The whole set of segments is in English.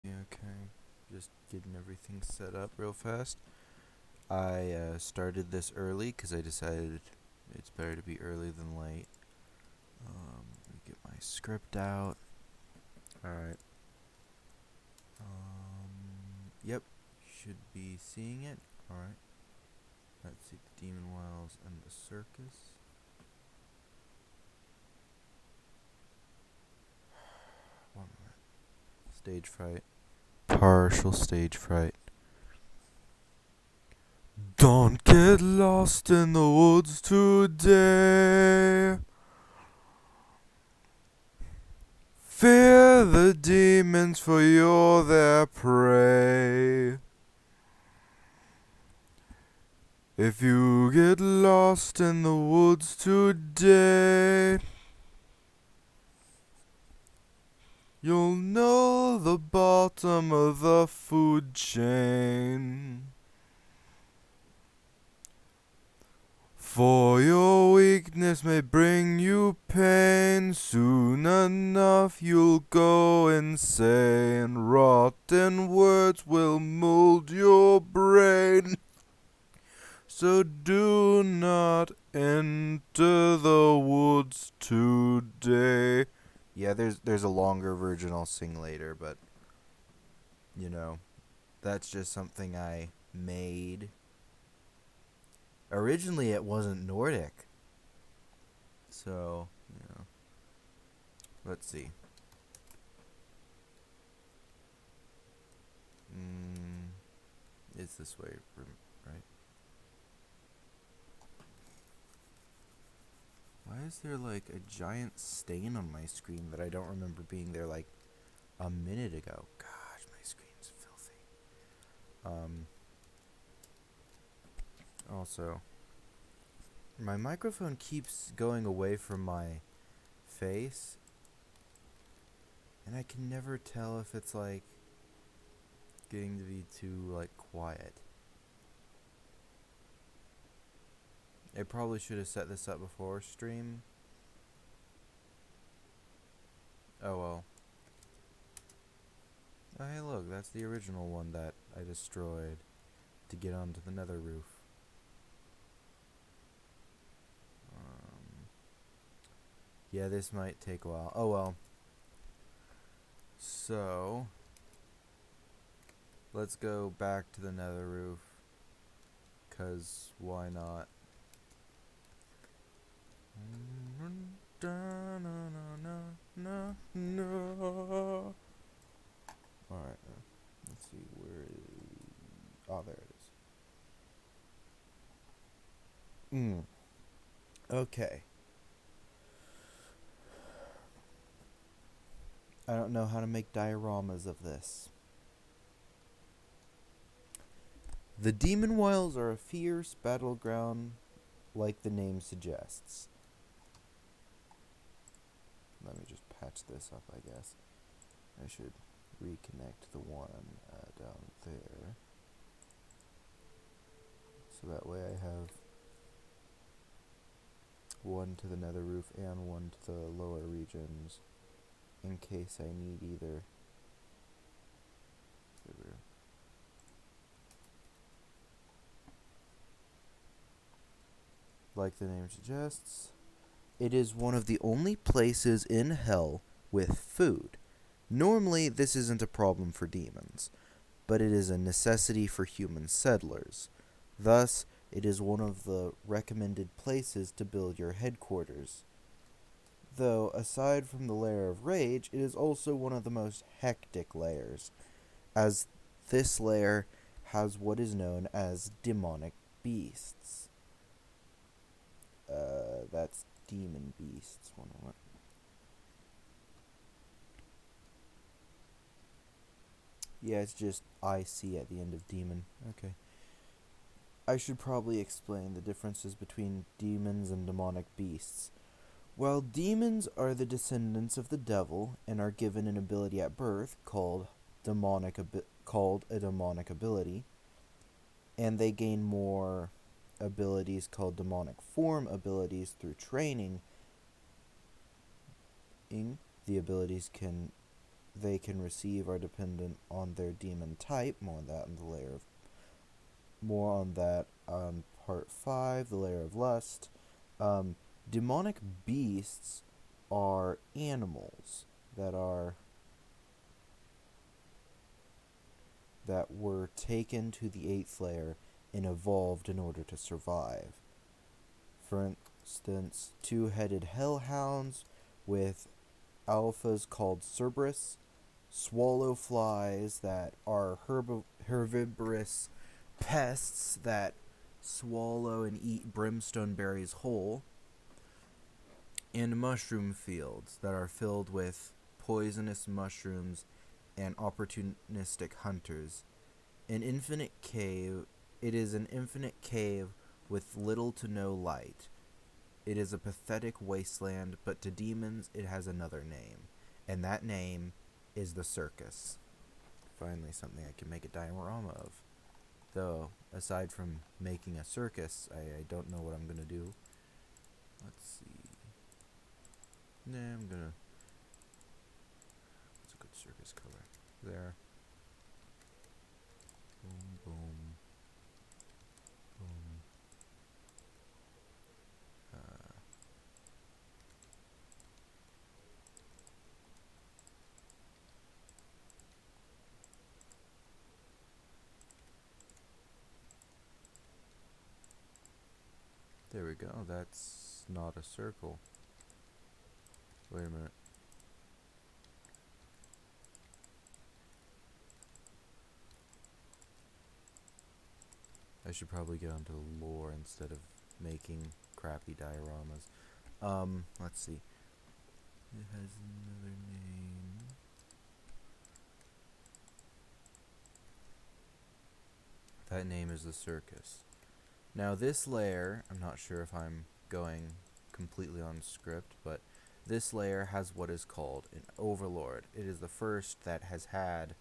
Okay, just getting everything set up real fast. I started this early because I decided it's better to be early than late. Let me get my script out. Alright. Yep, should be seeing it. Alright. Let's see the Demon Wells and the Circus. One minute. Stage fright. Partial stage fright. Don't get lost in the woods today. Fear the demons, for you're their prey. If you get lost in the woods today, you'll know the bottom of the food chain. For your weakness may bring you pain. Soon enough you'll go insane. Rotten words will mold your brain. So do not enter the woods today. Yeah, there's a longer version I'll sing later, but you know, that's just something I made. Originally it wasn't Nordic. So, let's see. It's this way, right? Why is there like a giant stain on my screen that I don't remember being there like a minute ago? Gosh, my screen's filthy. Also, my microphone keeps going away from my face, and I can never tell if it's like getting to be too like quiet. I probably should have set this up before stream. Oh well. Oh hey look, that's the original one that I destroyed to get onto the nether roof. Yeah, this might take a while. Oh well. So, let's go back to the nether roof. 'Cause why not? Alright, let's see, where is... Oh, there it is. Okay. I don't know how to make dioramas of this. The Demon Wilds are a fierce battleground, like the name suggests. Let me just patch this up, I guess. I should reconnect the one down there. So that way I have one to the nether roof and one to the lower regions in case I need either. There we go. Like the name suggests, it is one of the only places in hell with food. Normally, this isn't a problem for demons, but it is a necessity for human settlers. Thus, it is one of the recommended places to build your headquarters. Though, aside from the lair of rage, it is also one of the most hectic lairs, as this lair has what is known as demonic beasts. That's demon beasts. One moment. Yeah, it's just IC at the end of demon. Okay. I should probably explain the differences between demons and demonic beasts. While demons are the descendants of the devil and are given an ability at birth called a demonic ability, and they gain more abilities called demonic form abilities through training, the abilities can they can receive are dependent on their demon type. More on that on part 5, the layer of lust. Demonic beasts are animals that were taken to the 8th layer and evolved in order to survive. For instance, two-headed hellhounds with alphas called Cerberus, swallow flies that are herbivorous pests that swallow and eat brimstone berries whole, and mushroom fields that are filled with poisonous mushrooms and opportunistic hunters. It is an infinite cave with little to no light. It is a pathetic wasteland, but to demons it has another name, and that name is the Circus. Finally, something I can make a diorama of. Though, aside from making a circus, I don't know what I'm gonna do. Let's see. I'm gonna... What's a good circus color? There. Boom, boom. Boom. There we go. That's not a circle. Wait a minute. I should probably get onto the lore instead of making crappy dioramas. Let's see. It has another name. That name is the Circus. Now this layer, I'm not sure if I'm going completely on script, but this layer has what is called an overlord. It is the first that has had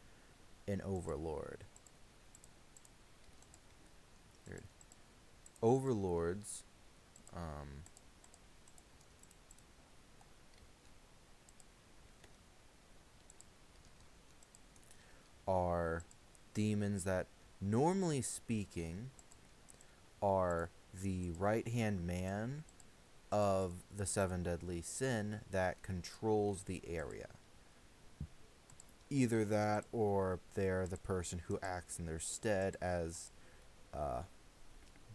an overlord. Overlords are demons that, normally speaking, are the right-hand man of the 7 deadly sin that controls the area. Either that, or they're the person who acts in their stead, as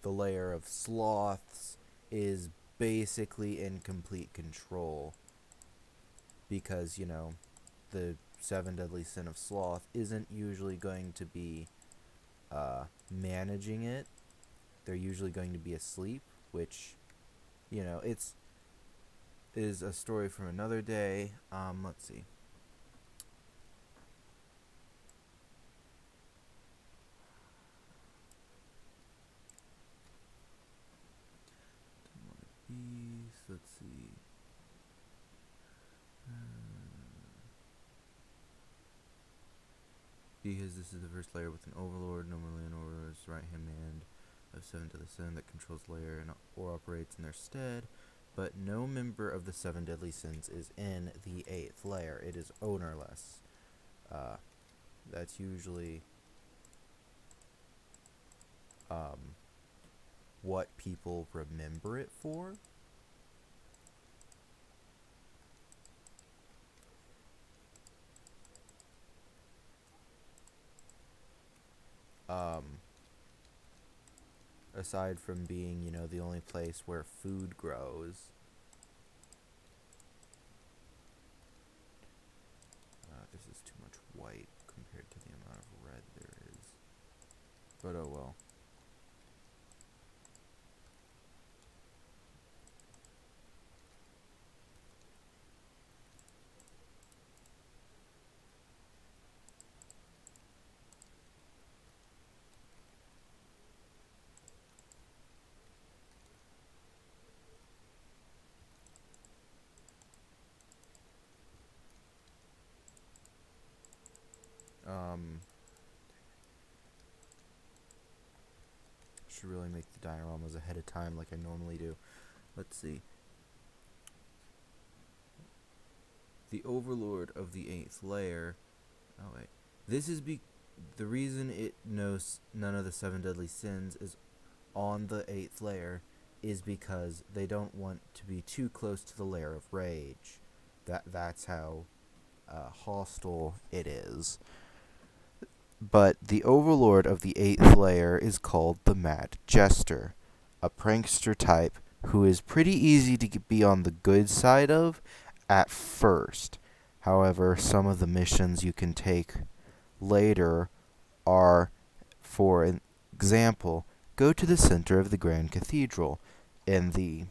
the layer of sloths is basically in complete control. Because, the 7 deadly sin of sloth isn't usually going to be managing it. They're usually going to be asleep, which, is a story from another day. Let's see. Let's see. Because this is the first layer with an overlord. Normally an overlord is the right-hand man of 7 deadly sin that controls the layer or operates in their stead. But no member of the 7 deadly sins is in the 8th layer. It is ownerless. That's usually what people remember it for. Aside from being, the only place where food grows. This is too much white compared to the amount of red there is. But oh well. Should really make the dioramas ahead of time like I normally do. Let's see. The overlord of the 8th layer. Oh wait, this is the reason it knows none of the 7 deadly sins is on the 8th layer is because they don't want to be too close to the layer of rage. That's how hostile it is. But the overlord of the 8th layer is called the Mad Jester, a prankster type who is pretty easy to be on the good side of at first. However, some of the missions you can take later are, for example, go to the center of the Grand Cathedral in the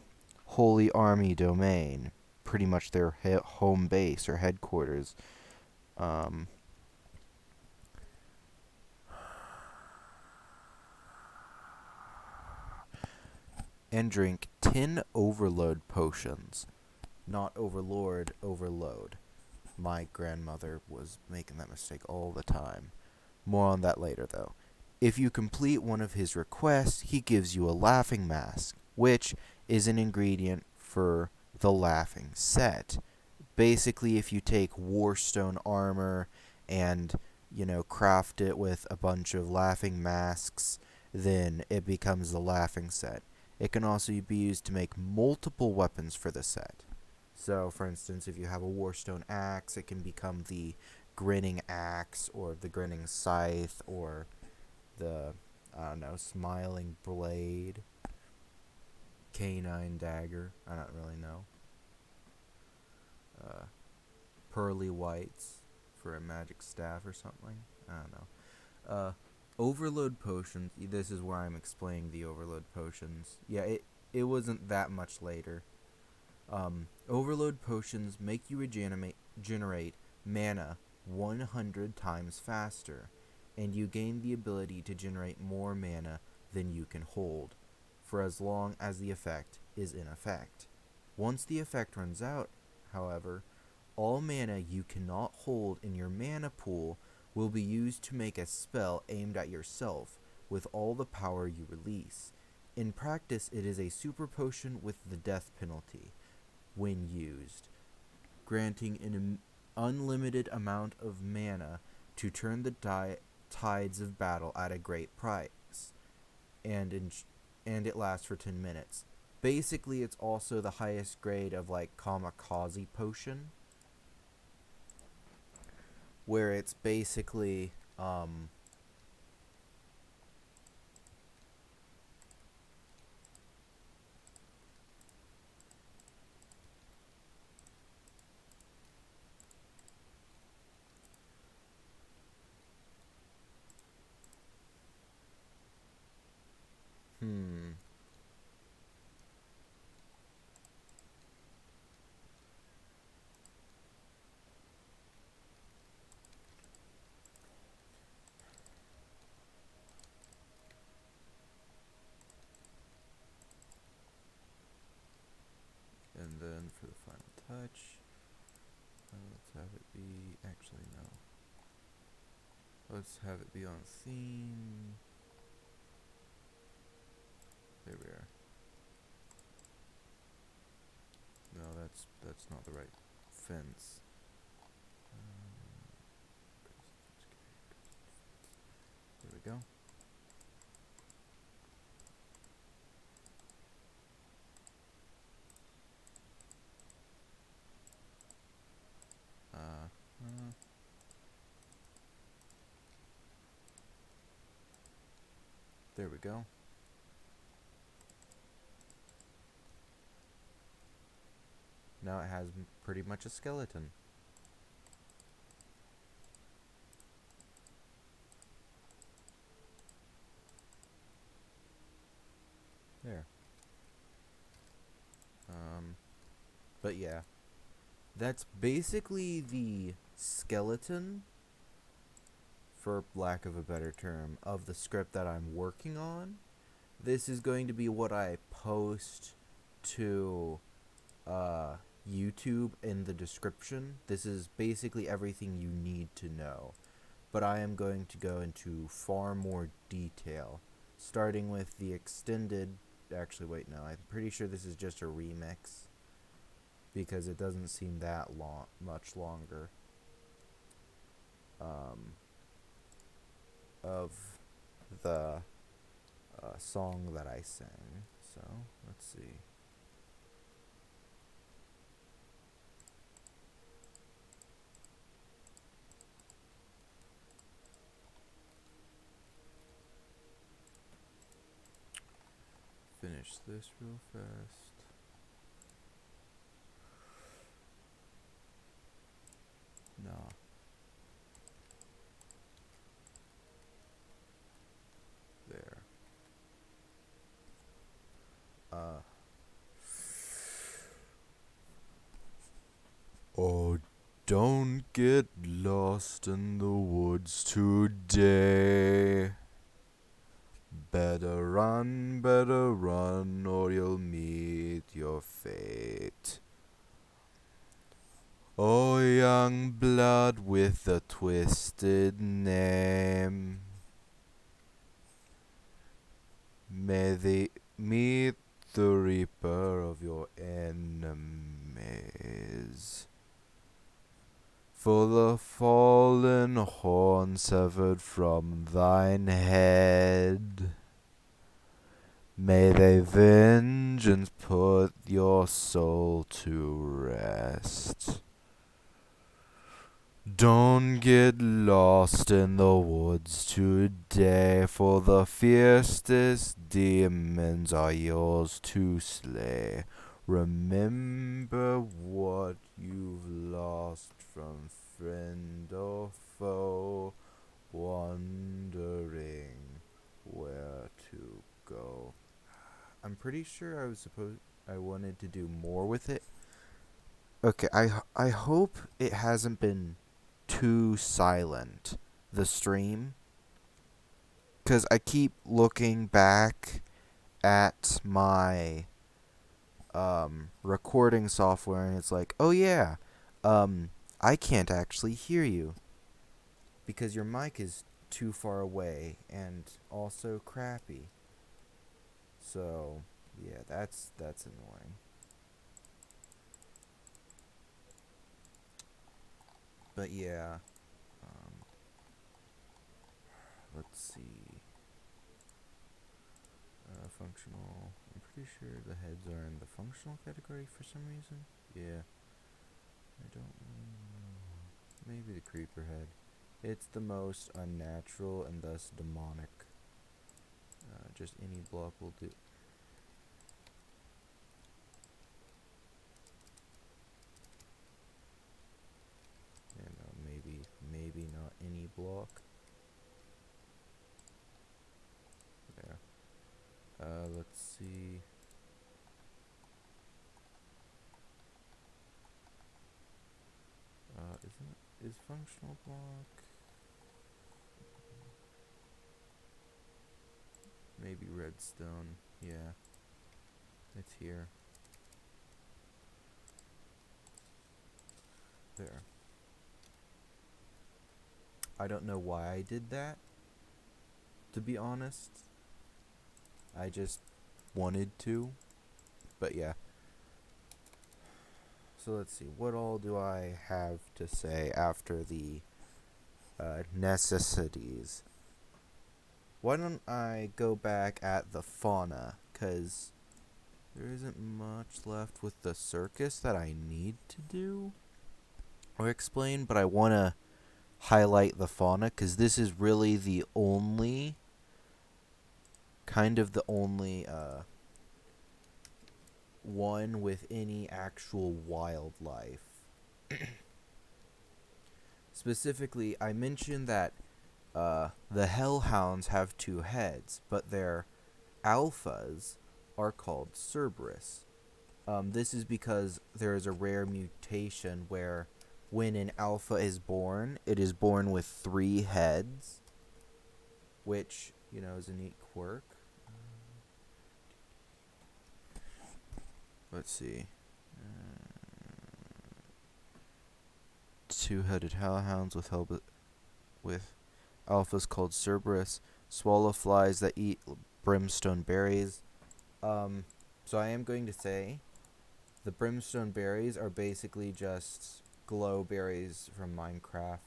Holy Army domain, pretty much their home base or headquarters. Um, and drink 10 overload potions. Not overlord, overload. My grandmother was making that mistake all the time. More on that later, though. If you complete one of his requests, he gives you a laughing mask, which is an ingredient for the laughing set. Basically, if you take warstone armor and, craft it with a bunch of laughing masks, then it becomes the laughing set. It can also be used to make multiple weapons for the set. So, for instance, if you have a warstone axe, it can become the grinning axe, or the grinning scythe, or the, smiling blade, canine dagger, I don't really know. Pearly whites for a magic staff or something, I don't know. Overload potions, this is where I'm explaining the overload potions. Yeah, it wasn't that much later. Overload potions make you generate mana 100 times faster, and you gain the ability to generate more mana than you can hold, for as long as the effect is in effect. Once the effect runs out, however, all mana you cannot hold in your mana pool will be used to make a spell aimed at yourself with all the power you release. In practice, it is a super potion with the death penalty when used, granting an unlimited amount of mana to turn the tides of battle at a great price, and it lasts for 10 minutes. Basically, it's also the highest grade of kamikaze potion, where it's basically hmm. And then for the final touch, let's have it be, actually no. Let's have it be on theme. There we are. No, that's not the right fence. There we go. There we go. Now it has pretty much a skeleton. There. But yeah. That's basically the skeleton, for lack of a better term, of the script that I'm working on. This is going to be what I post to YouTube in the description. This is basically everything you need to know. But I am going to go into far more detail, starting with the extended... Actually, wait, no. I'm pretty sure this is just a remix. because it doesn't seem that much longer of the song that I sang. So let's see. Finish this real fast. Nah. There. Oh, don't get lost in the woods today. Better run, or you'll meet your fate. Oh, young blood with a twisted name, may they meet the reaper of your enemies. For the fallen horn severed from thine head, may thy vengeance put your soul to rest. Don't get lost in the woods today, for the fiercest demons are yours to slay. Remember what you've lost from friend or foe, wondering where to go. I'm pretty sure I wanted to do more with it. Okay, I hope it hasn't been too silent, the stream, because I keep looking back at my recording software and it's like, oh yeah, I can't actually hear you because your mic is too far away and also crappy. So yeah, that's annoying. But yeah, let's see. Functional. I'm pretty sure the heads are in the functional category for some reason. Yeah. I don't really know. Maybe the creeper head. It's the most unnatural and thus demonic. Just any block will do. Yeah, no, maybe not any block. There. Let's see. Is functional block? Maybe redstone. Yeah. It's here. There. I don't know why I did that, to be honest. I just wanted to. But yeah. So let's see. What all do I have to say after the necessities? Why don't I go back at the fauna? Because there isn't much left with the circus that I need to do or explain, but I want to highlight the fauna because this is really the only, kind of the only one with any actual wildlife. Specifically, I mentioned that the hellhounds have two heads, but their alphas are called Cerberus. This is because there is a rare mutation where when an alpha is born, it is born with 3 heads, which, is a neat quirk. Let's see. Two-headed hellhounds with alphas called Cerberus, swallow flies that eat brimstone berries. So I am going to say The brimstone berries are basically just glow berries from Minecraft.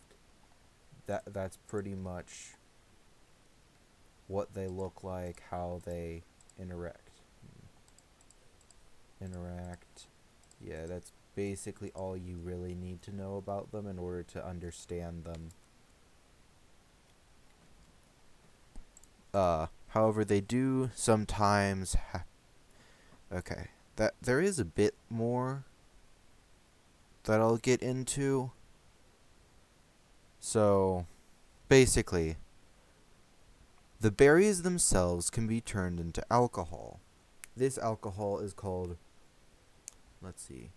That's pretty much what they look like, how they interact. Interact. Yeah, that's basically all you really need to know about them in order to understand them. However, they do sometimes okay. That there is a bit more that I'll get into. So, basically, the berries themselves can be turned into alcohol. This alcohol is called, let's see,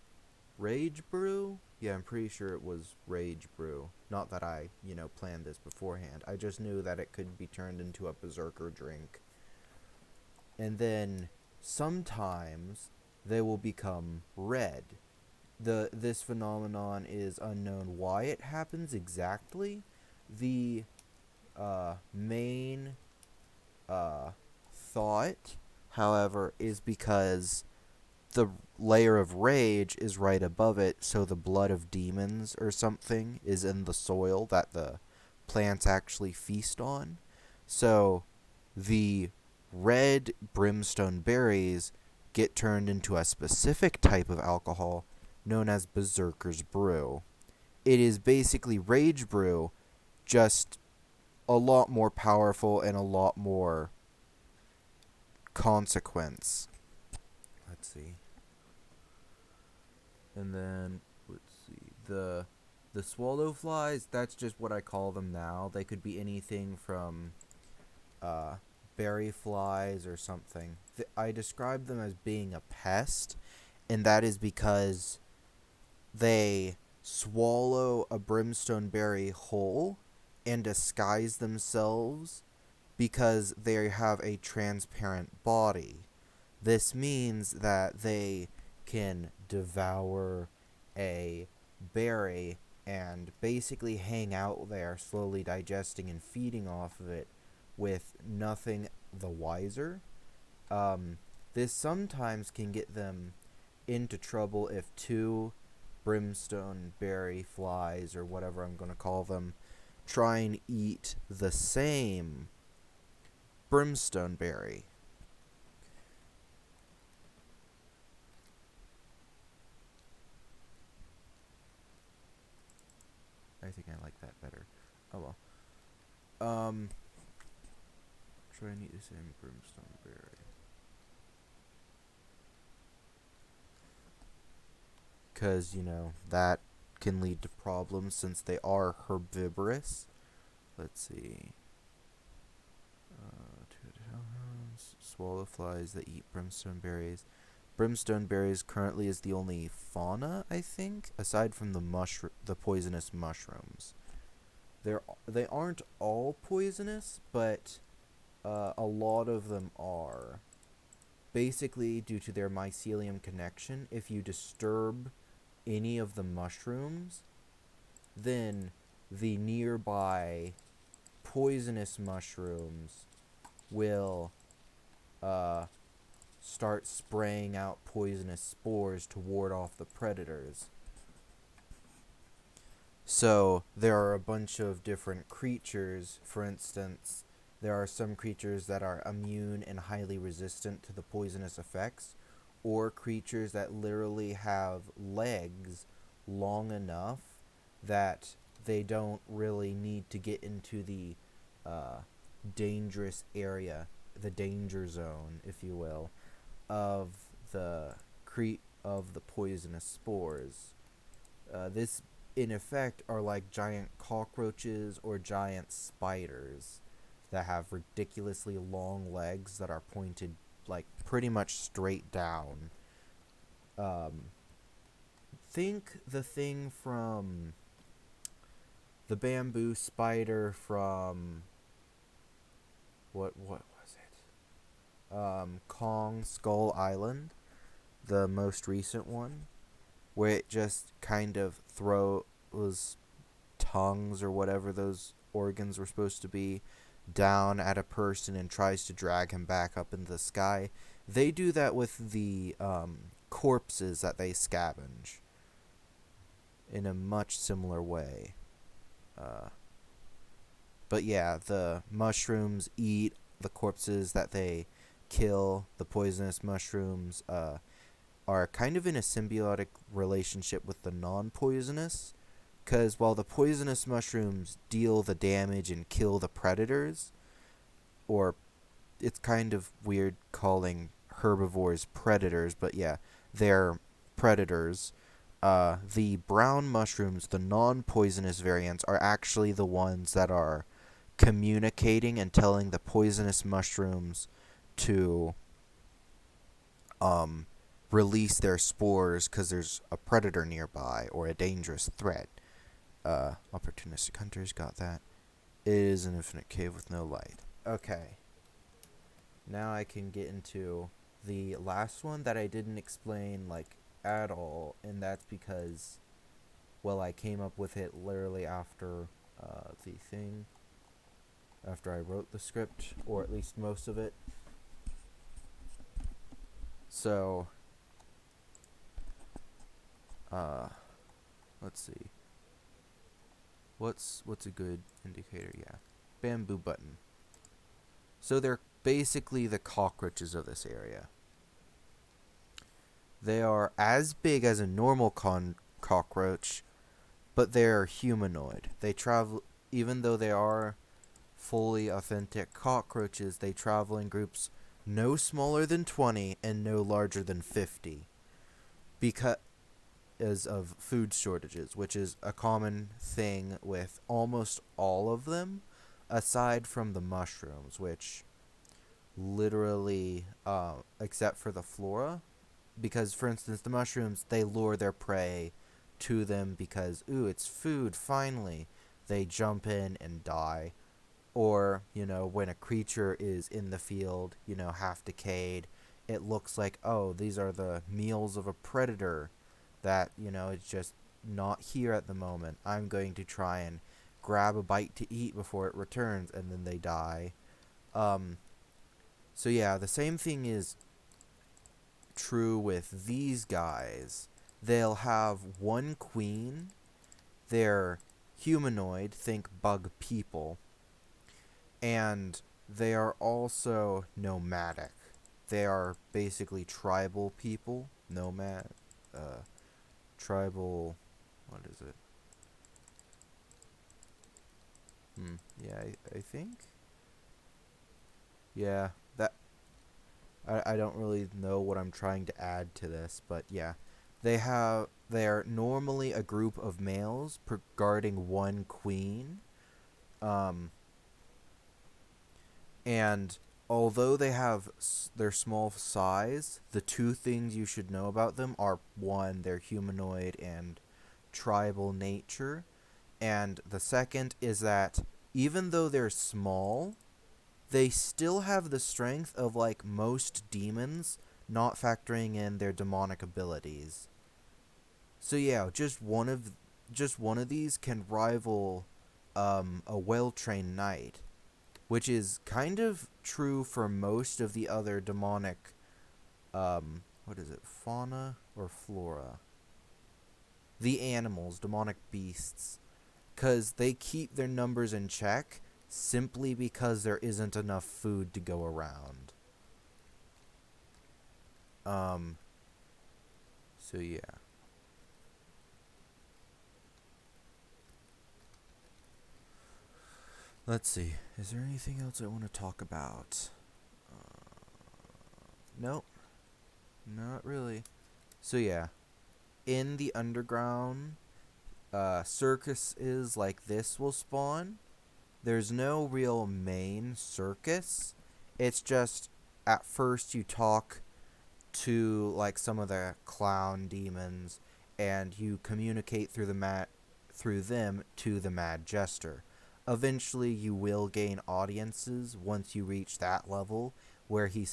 Rage Brew? Yeah, I'm pretty sure it was Rage Brew. Not that I, planned this beforehand. I just knew that it could be turned into a berserker drink. And then sometimes they will become red. This phenomenon is unknown why it happens exactly. The main thought, however, is because the layer of rage is right above it, so the blood of demons or something is in the soil that the plants actually feast on. So the red brimstone berries get turned into a specific type of alcohol known as Berserker's Brew. It is basically Rage Brew, just a lot more powerful and a lot more consequence. Let's see. And then let's see. The swallow flies, that's just what I call them now. They could be anything from berry flies or something. I describe them as being a pest, and that is because they swallow a brimstone berry whole and disguise themselves because they have a transparent body. This means that they can devour a berry and basically hang out there, slowly digesting and feeding off of it with nothing the wiser. This sometimes can get them into trouble if two brimstone berry flies, or whatever I'm going to call them, try and eat the same brimstone berry. I think I like that better. Oh well. Try and eat the same brimstone berry. Because, that can lead to problems since they are herbivorous. Let's see. Swallow flies that eat brimstone berries. Brimstone berries currently is the only fauna, I think, aside from the poisonous mushrooms. They aren't all poisonous, but a lot of them are. Basically, due to their mycelium connection, if you disturb any of the mushrooms, then the nearby poisonous mushrooms will start spraying out poisonous spores to ward off the predators. So there are a bunch of different creatures. For instance, there are some creatures that are immune and highly resistant to the poisonous effects, or creatures that literally have legs long enough that they don't really need to get into the dangerous area, the danger zone, if you will, of the poisonous spores. This, in effect, are like giant cockroaches or giant spiders that have ridiculously long legs that are pointed like pretty much straight down. Think the thing from the bamboo spider from what was it? Kong Skull Island, the most recent one, where it just kind of throws tongues or whatever those organs were supposed to be down at a person and tries to drag him back up into the sky. They do that with the corpses that they scavenge in a much similar way. But yeah, the mushrooms eat the corpses that they kill. The poisonous mushrooms are kind of in a symbiotic relationship with the non-poisonous, because while the poisonous mushrooms deal the damage and kill the predators, or it's kind of weird calling herbivores predators, but yeah, they're predators. The brown mushrooms, the non-poisonous variants, are actually the ones that are communicating and telling the poisonous mushrooms to release their spores because there's a predator nearby or a dangerous threat. Opportunistic hunters got that. It is an infinite cave with no light. Okay. Now I can get into the last one that I didn't explain, like, at all, and that's because, well, I came up with it literally after the thing, after I wrote the script, or at least most of it. So, let's see. What's a good indicator? Yeah. Bamboo button. So they're basically the cockroaches of this area. They are as big as a normal cockroach, but they're humanoid. They travel, even though they are fully authentic cockroaches, they travel in groups no smaller than 20 and no larger than 50 because of food shortages, which is a common thing with almost all of them, aside from the mushrooms, which literally, except for the flora, because, for instance, the mushrooms, they lure their prey to them because, ooh, it's food, finally. They jump in and die. Or, when a creature is in the field, half decayed, it looks like, oh, these are the meals of a predator that, it's just not here at the moment. I'm going to try and grab a bite to eat before it returns, and then they die. So yeah, the same thing is true with these guys. They'll have one queen. They're humanoid, think bug people. And they are also nomadic. They are basically tribal people. Nomad. Tribal. What is it? Yeah, I think. Yeah, that. I don't really know what I'm trying to add to this, but yeah. They're normally a group of males guarding one queen. And although they have their small size, the two things you should know about them are, one, their humanoid and tribal nature, and the second is that even though they're small, they still have the strength of, like, most demons, not factoring in their demonic abilities. So yeah, just one of these can rival a well-trained knight, which is kind of true for most of the other demonic, what is it, fauna or flora? The animals, demonic beasts, because they keep their numbers in check simply because there isn't enough food to go around. So yeah. Let's see. Is there anything else I want to talk about? Nope. Not really. So yeah. In the underground, Circus is like this will spawn. There's no real main circus. It's just, at first you talk to, like, some of the clown demons, and you communicate through them to the Mad Jester. Eventually, you will gain audiences once you reach that level, where he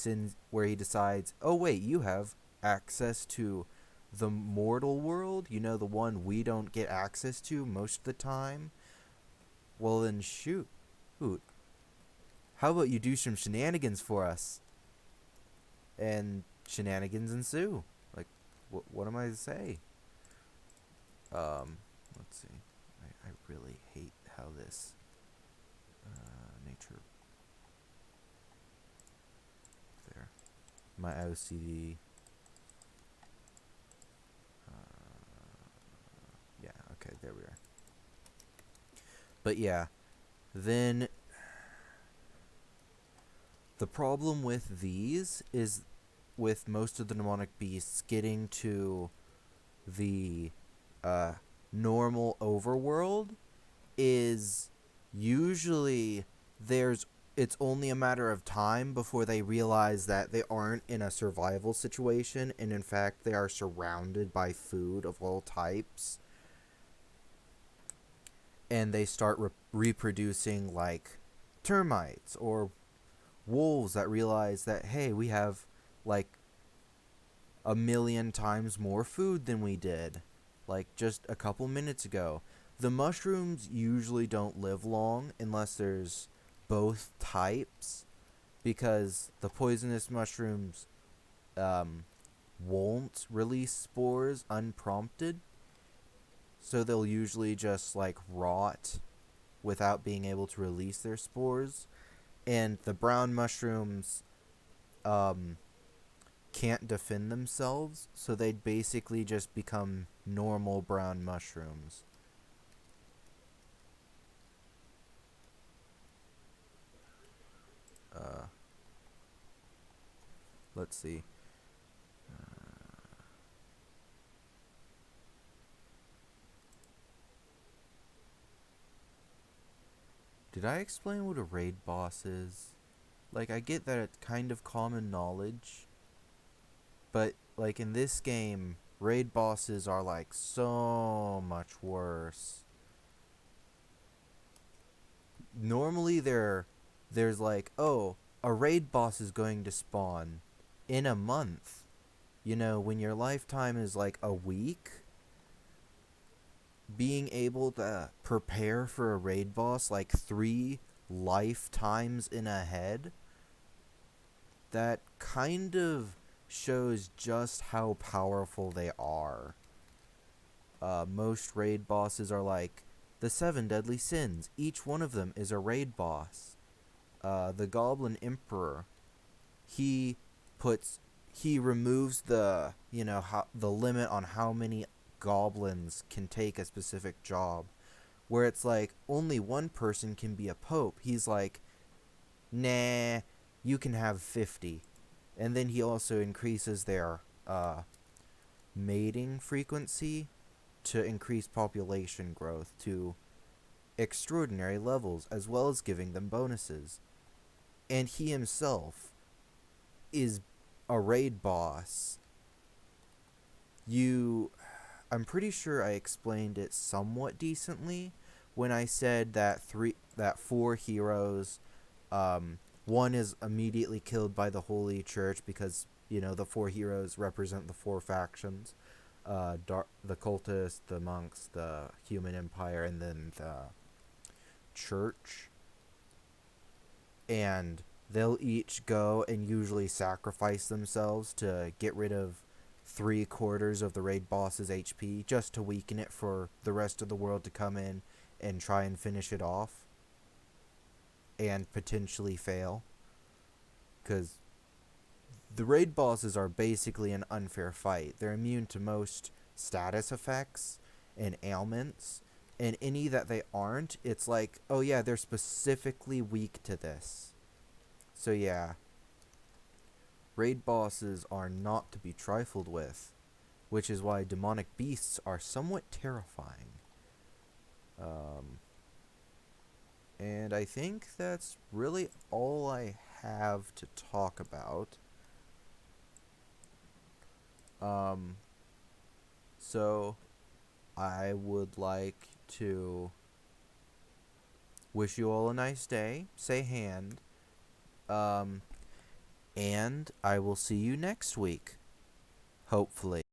decides, oh wait, you have access to the mortal world, the one we don't get access to most of the time. Well then, shoot. How about you do some shenanigans for us? And shenanigans ensue. Like, What am I to say? Let's see. I really hate how this nature there. My OCD. Yeah. Okay. There we are. But yeah, then the problem with these is with most of the demonic beasts getting to the normal overworld is usually it's only a matter of time before they realize that they aren't in a survival situation, and in fact they are surrounded by food of all types, and they start reproducing like termites or wolves that realize that, hey, we have like a million times more food than we did like just a couple minutes ago. The mushrooms usually don't live long unless there's both types, because the poisonous mushrooms won't release spores unprompted, so they'll usually just like rot without being able to release their spores. And the brown mushrooms can't defend themselves, so they'd basically just become normal brown mushrooms. Let's see. Did I explain what a raid boss is? Like, I get that it's kind of common knowledge, but like in this game, raid bosses are like so much worse. Normally there's like, oh, a raid boss is going to spawn in a month. You know, when your lifetime is like a week, being able to prepare for a raid boss like 3 lifetimes in ahead, that kind of shows just how powerful they are. Most raid bosses are like the 7 deadly sins. Each one of them is a raid boss. The Goblin Emperor, he removes the the limit on how many goblins can take a specific job, where it's like only one person can be a pope. He's like, nah, you can have 50. And then he also increases their mating frequency to increase population growth to extraordinary levels, as well as giving them bonuses. And he himself is a raid boss. I'm pretty sure I explained it somewhat decently when I said that 4 heroes, one is immediately killed by the Holy Church because, the 4 heroes represent the 4 factions. The cultists, the monks, the human empire, and then the church. And they'll each go and usually sacrifice themselves to get rid of 3/4 of the raid boss's HP, just to weaken it for the rest of the world to come in and try and finish it off. And potentially fail. Because the raid bosses are basically an unfair fight. They're immune to most status effects and ailments, and any that they aren't, it's like, oh yeah, they're specifically weak to this. So yeah, raid bosses are not to be trifled with, which is why demonic beasts are somewhat terrifying. And I think that's really all I have to talk about. So I would like to wish you all a nice day. Say hand. And I will see you next week. Hopefully.